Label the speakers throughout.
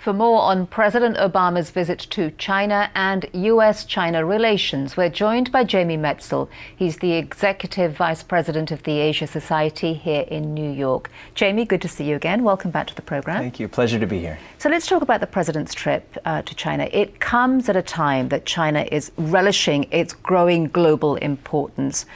Speaker 1: For more on President Obama's visit to China and U.S.-China relations, we're joined by Jamie Metzl. He's the Executive Vice President of the Asia Society here in New York. Jamie, good to see you again. Welcome back to the program.
Speaker 2: Thank you. Pleasure to be here.
Speaker 1: So let's talk about the President's trip to China. It comes at a time that China is relishing its growing global importance,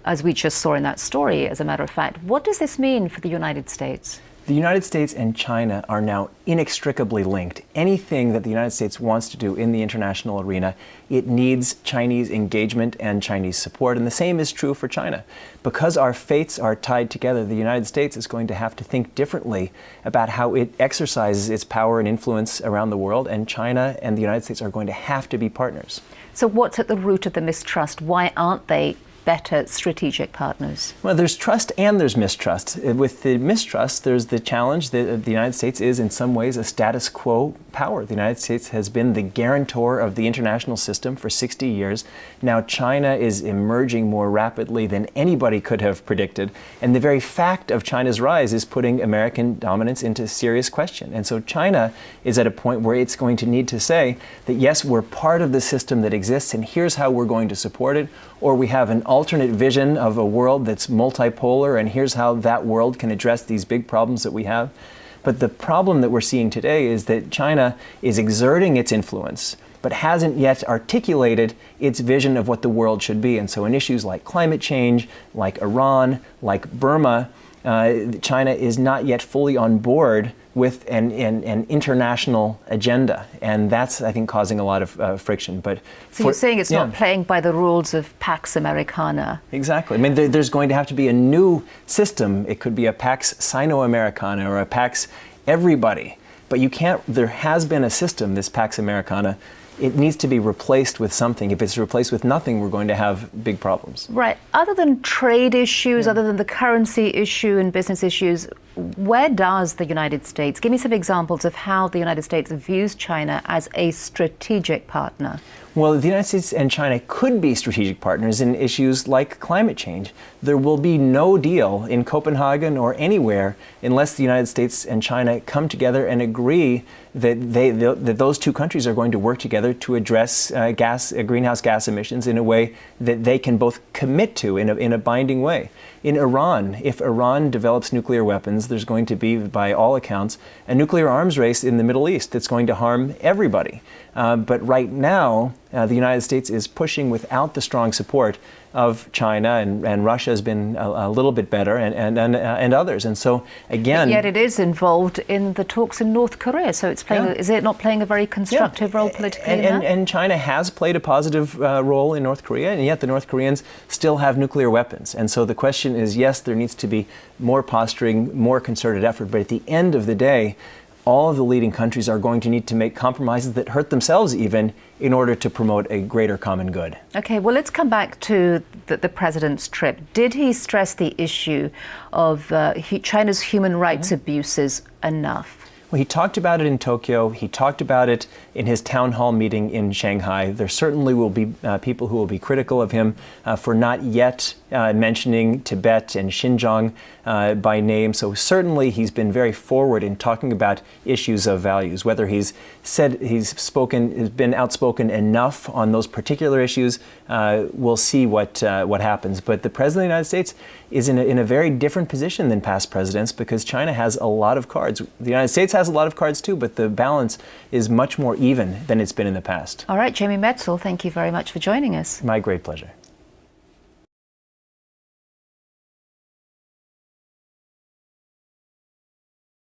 Speaker 1: as we just saw in that story, as a matter of fact. What does this mean for the United States?
Speaker 2: The United States and China are now inextricably linked. Anything that the United States wants to do in the international arena, it needs Chinese engagement and Chinese support, and the same is true for China. Because our fates are tied together, the United States is going to have to think differently about how it exercises its power and influence around the world, and China and the United States are going to have to be partners.
Speaker 1: So what's at the root of the mistrust? Why aren't they better strategic partners?
Speaker 2: Well, there's trust and there's mistrust. With the mistrust, there's the challenge that the United States is in some ways a status quo power. The United States has been the guarantor of the international system for 60 years. Now China is emerging more rapidly than anybody could have predicted. And the very fact of China's rise is putting American dominance into serious question. And so China is at a point where it's going to need to say that, yes, we're part of the system that exists and here's how we're going to support it, or we have an alternate vision of a world that's multipolar, and here's how that world can address these big problems that we have. But the problem that we're seeing today is that China is exerting its influence, but hasn't yet articulated its vision of what the world should be. And so in issues like climate change, like Iran, like Burma, China is not yet fully on board with an international agenda. And that's, I think, causing a lot of friction. But
Speaker 1: so you're saying it's not playing by the rules of Pax Americana?
Speaker 2: Exactly. I mean, there's going to have to be a new system. It could be a Pax Sino-Americana or a Pax everybody. But you can't, there has been a system, this Pax Americana. It needs to be replaced with something. If it's replaced with nothing, we're going to have big problems.
Speaker 1: Right. Other than trade issues, other than the currency issue and business issues, where does the United States, give me some examples of how the United States views China as a strategic partner?
Speaker 2: Well, the United States and China could be strategic partners in issues like climate change. There will be no deal in Copenhagen or anywhere unless the United States and China come together and agree that that those two countries are going to work together to address greenhouse gas emissions in a way that they can both commit to in a binding way. In Iran, if Iran develops nuclear weapons, there's going to be, by all accounts, a nuclear arms race in the Middle East that's going to harm everybody. But right now, the United States is pushing without the strong support of China, and Russia has been a little bit better, and others. And so, again...
Speaker 1: But yet it is involved in the talks in North Korea, so it's playing, is it not playing a very constructive role politically in that?
Speaker 2: And China has played a positive role in North Korea, and yet the North Koreans still have nuclear weapons. And so the question is, yes, there needs to be more posturing, more concerted effort, but at the end of the day, all of the leading countries are going to need to make compromises that hurt themselves even in order to promote a greater common good.
Speaker 1: Okay, well, let's come back to the President's trip. Did he stress the issue of China's human rights abuses enough?
Speaker 2: Well, he talked about it in Tokyo. He talked about it in his town hall meeting in Shanghai. There certainly will be people who will be critical of him for not yet mentioning Tibet and Xinjiang by name. So certainly he's been very forward in talking about issues of values. Whether he's been outspoken enough on those particular issues, we'll see what happens. But the President of the United States is in a very different position than past presidents because China has a lot of cards. The United States has a lot of cards too, but the balance is much more even than it's been in the past.
Speaker 1: All right, Jamie Metzl, thank you very much for joining us.
Speaker 2: My great pleasure.